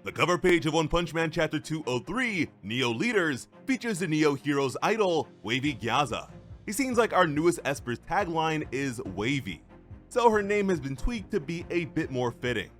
The cover page of One Punch Man Chapter 203, Neo Leaders, features the Neo Heroes idol, Wavy Gyaza. He seems like our newest Esper's tagline is Wavy, so her name has been tweaked to be a bit more fitting.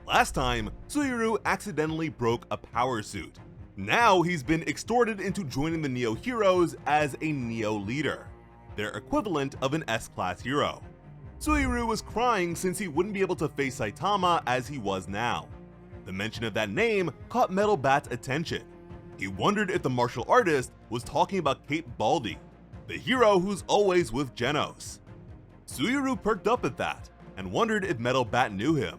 Last time, Suiru accidentally broke a power suit. Now he's been extorted into joining the Neo Heroes as a Neo Leader, their equivalent of an S-Class hero. Suiru was crying since he wouldn't be able to face Saitama as he was now. The mention of that name caught Metal Bat's attention. He wondered if the martial artist was talking about Cape Baldi, the hero who's always with Genos. Suiru perked up at that and wondered if Metal Bat knew him.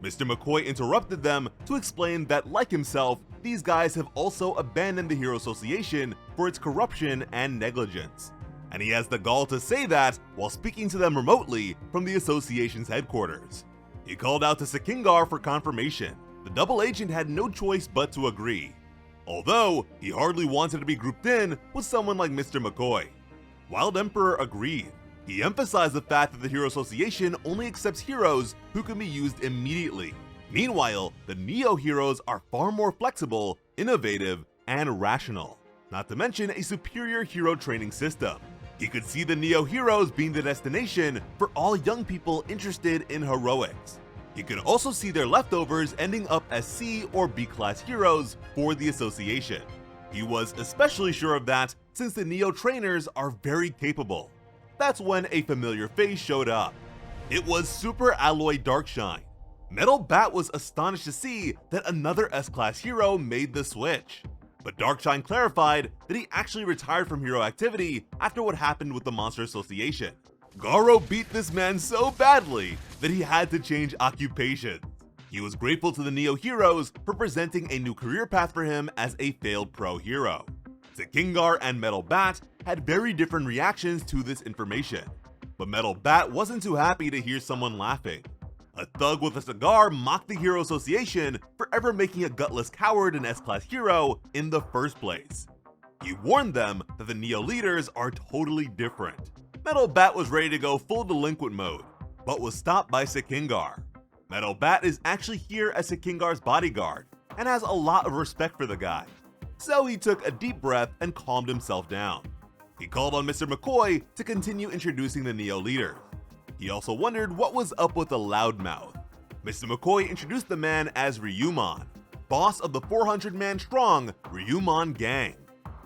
Mr. McCoy interrupted them to explain that, like himself, these guys have also abandoned the Hero Association for its corruption and negligence. And he has the gall to say that while speaking to them remotely from the association's headquarters. He called out to Sekingar for confirmation. The double agent had no choice but to agree, although he hardly wanted to be grouped in with someone like Mr. McCoy. Wild Emperor agreed. He emphasized the fact that the Hero Association only accepts heroes who can be used immediately. Meanwhile, the Neo Heroes are far more flexible, innovative, and rational, not to mention a superior hero training system. He could see the Neo Heroes being the destination for all young people interested in heroics. He could also see their leftovers ending up as C or B-class heroes for the association. He was especially sure of that since the Neo trainers are very capable. That's when a familiar face showed up. It was Super Alloy Darkshine. Metal Bat was astonished to see that another S-Class hero made the switch. But Darkshine clarified that he actually retired from hero activity after what happened with the Monster Association. Garo beat this man so badly that he had to change occupations. He was grateful to the Neo Heroes for presenting a new career path for him as a failed pro hero. Sekingar and Metal Bat had very different reactions to this information, but Metal Bat wasn't too happy to hear someone laughing. A thug with a cigar mocked the Hero Association for ever making a gutless coward an S-Class hero in the first place. He warned them that the Neo Leaders are totally different. Metal Bat was ready to go full delinquent mode, but was stopped by Sekingar. Metal Bat is actually here as Sekingar's bodyguard, and has a lot of respect for the guy. So he took a deep breath and calmed himself down. He called on Mr. McCoy to continue introducing the Neo Leaders. He also wondered what was up with the loudmouth. Mr. McCoy introduced the man as Ryumon, boss of the 400-man strong Ryumon gang.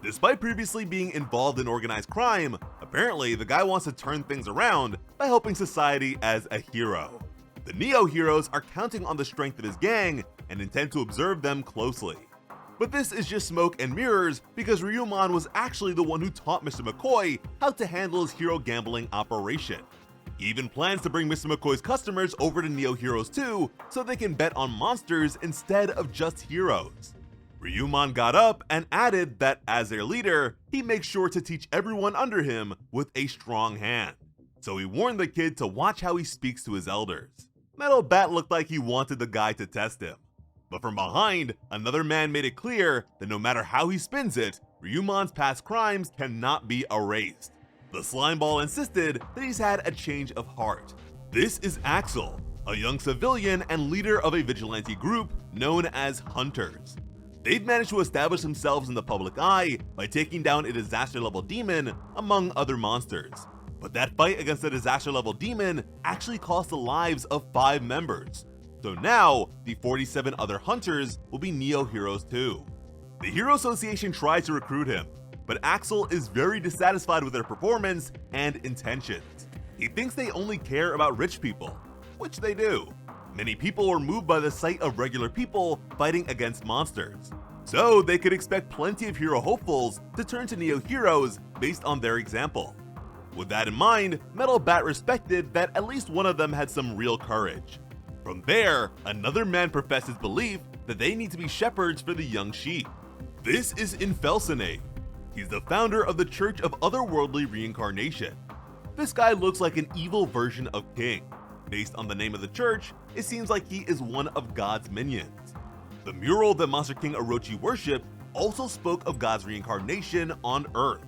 Despite previously being involved in organized crime, apparently the guy wants to turn things around by helping society as a hero. The Neo Heroes are counting on the strength of his gang and intend to observe them closely. But this is just smoke and mirrors because Ryumon was actually the one who taught Mr. McCoy how to handle his hero gambling operation. He even plans to bring Mr. McCoy's customers over to Neo Heroes 2 so they can bet on monsters instead of just heroes. Ryumon got up and added that as their leader, he makes sure to teach everyone under him with a strong hand. So he warned the kid to watch how he speaks to his elders. Metal Bat looked like he wanted the guy to test him. But from behind, another man made it clear that no matter how he spins it, Ryumon's past crimes cannot be erased. The Slimeball insisted that he's had a change of heart. This is Axel, a young civilian and leader of a vigilante group known as Hunters. They've managed to establish themselves in the public eye by taking down a disaster-level demon, among other monsters. But that fight against the disaster-level demon actually cost the lives of 5 members. So now, the 47 other Hunters will be Neo Heroes too. The Hero Association tries to recruit him, but Axel is very dissatisfied with their performance and intentions. He thinks they only care about rich people, which they do. Many people were moved by the sight of regular people fighting against monsters, so they could expect plenty of hero hopefuls to turn to Neo Heroes based on their example. With that in mind, Metal Bat respected that at least one of them had some real courage. From there, another man professed his belief that they need to be shepherds for the young sheep. This is Infelsine. He's the founder of the Church of Otherworldly Reincarnation. This guy looks like an evil version of King. Based on the name of the church, it seems like he is one of God's minions. The mural that Monster King Orochi worshipped also spoke of God's reincarnation on Earth.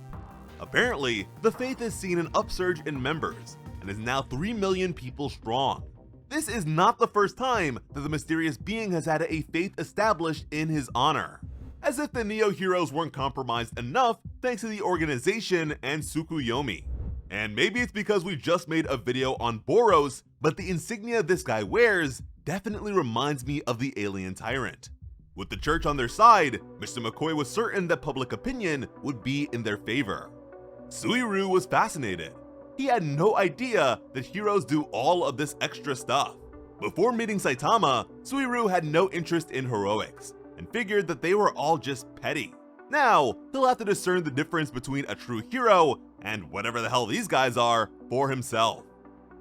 Apparently, the faith has seen an upsurge in members and is now 3 million people strong. This is not the first time that the mysterious being has had a faith established in his honor. As if the Neo heroes weren't compromised enough thanks to the organization and Tsukuyomi. And maybe it's because we just made a video on Boros, but the insignia this guy wears definitely reminds me of the alien tyrant. With the church on their side, Mr. McCoy was certain that public opinion would be in their favor. Suiru was fascinated. He had no idea that heroes do all of this extra stuff. Before meeting Saitama, Suiru had no interest in heroics, and figured that they were all just petty. Now, he'll have to discern the difference between a true hero and whatever the hell these guys are for himself.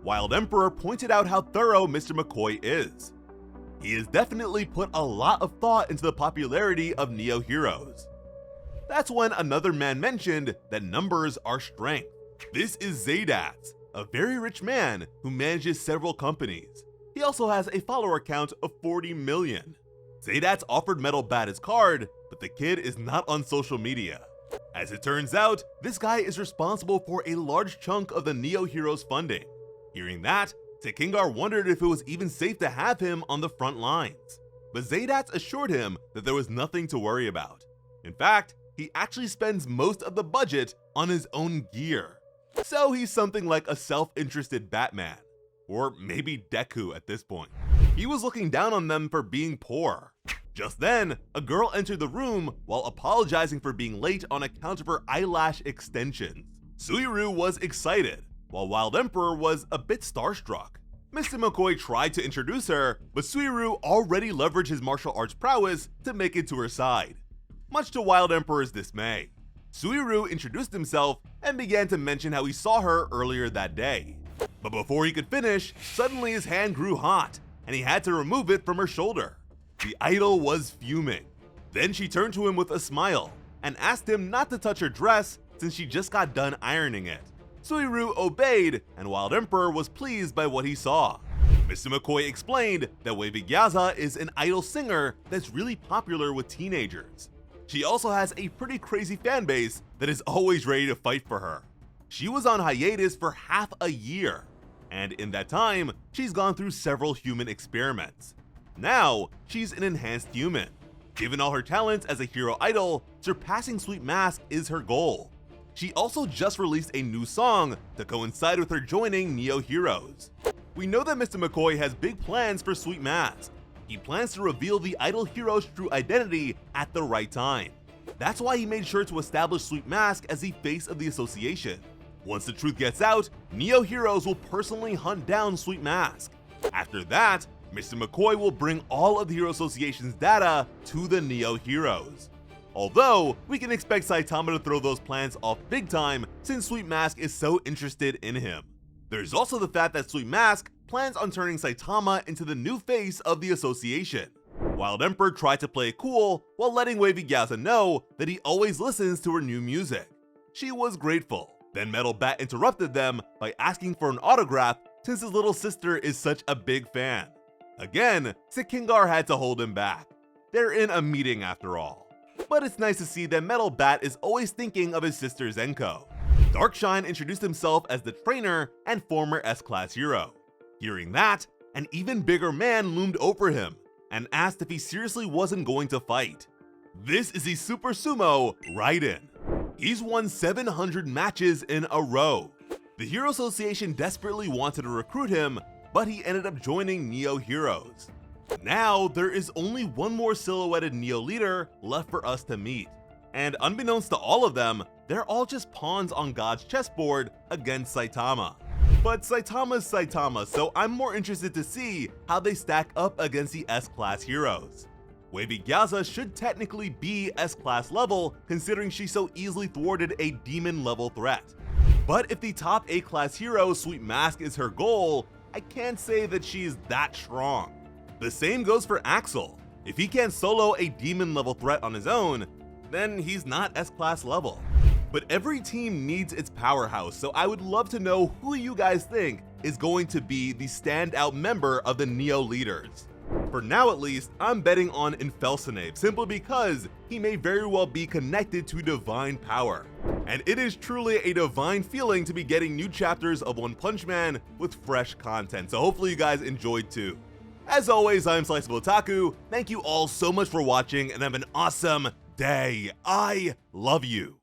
Wild Emperor pointed out how thorough Mr. McCoy is. He has definitely put a lot of thought into the popularity of Neo heroes. That's when another man mentioned that numbers are strength. This is Zaydatz, a very rich man who manages several companies. He also has a follower count of 40 million. Zaydatz offered Metal Bat his card, but the kid is not on social media. As it turns out, this guy is responsible for a large chunk of the Neo heroes' funding. Hearing that, Sekingar wondered if it was even safe to have him on the front lines. But Zaydatz assured him that there was nothing to worry about. In fact, he actually spends most of the budget on his own gear. So he's something like a self-interested Batman. Or maybe Deku at this point. He was looking down on them for being poor. Just then, a girl entered the room while apologizing for being late on account of her eyelash extensions. Suiru was excited, while Wild Emperor was a bit starstruck. Mr. McCoy tried to introduce her, but Suiru already leveraged his martial arts prowess to make it to her side. Much to Wild Emperor's dismay, Suiru introduced himself and began to mention how he saw her earlier that day. But before he could finish, suddenly his hand grew hot, and he had to remove it from her shoulder. The idol was fuming. Then she turned to him with a smile, and asked him not to touch her dress since she just got done ironing it. Suiru obeyed, and Wild Emperor was pleased by what he saw. Mr. McCoy explained that Wavy Gyaza is an idol singer that's really popular with teenagers. She also has a pretty crazy fanbase that is always ready to fight for her. She was on hiatus for half a year, and in that time, she's gone through several human experiments. Now, she's an enhanced human. Given all her talents as a hero idol, surpassing Sweet Mask is her goal. She also just released a new song to coincide with her joining Neo Heroes. We know that Mr. McCoy has big plans for Sweet Mask. He plans to reveal the idol hero's true identity at the right time. That's why he made sure to establish Sweet Mask as the face of the association. Once the truth gets out, Neo Heroes will personally hunt down Sweet Mask. After that, Mr. McCoy will bring all of the Hero Association's data to the Neo Heroes. Although, we can expect Saitama to throw those plans off big time since Sweet Mask is so interested in him. There's also the fact that Sweet Mask plans on turning Saitama into the new face of the association. Wild Emperor tried to play it cool while letting Wavy Gyaza know that he always listens to her new music. She was grateful. Then Metal Bat interrupted them by asking for an autograph since his little sister is such a big fan. Again, Sekingar had to hold him back. They're in a meeting after all. But it's nice to see that Metal Bat is always thinking of his sister Zenko. Darkshine introduced himself as the trainer and former S-Class hero. Hearing that, an even bigger man loomed over him and asked if he seriously wasn't going to fight. This is the Super Sumo Raiden. He's won 700 matches in a row. The Hero Association desperately wanted to recruit him, but he ended up joining Neo Heroes. Now, there is only one more silhouetted Neo leader left for us to meet. And unbeknownst to all of them, they're all just pawns on God's chessboard against Saitama. But Saitama's Saitama, so I'm more interested to see how they stack up against the S-Class heroes. Wavy Gyaza should technically be S-Class level, considering she so easily thwarted a demon level threat. But if the top A-Class hero Sweet Mask is her goal, I can't say that she's that strong. The same goes for Axel. If he can't solo a demon level threat on his own, then he's not S-Class level. But every team needs its powerhouse, so I would love to know who you guys think is going to be the standout member of the Neo leaders. For now at least, I'm betting on Infelsinave simply because he may very well be connected to divine power. And it is truly a divine feeling to be getting new chapters of One Punch Man with fresh content, so hopefully you guys enjoyed too. As always, I'm Sliceable Otaku, thank you all so much for watching and have an awesome day. I love you.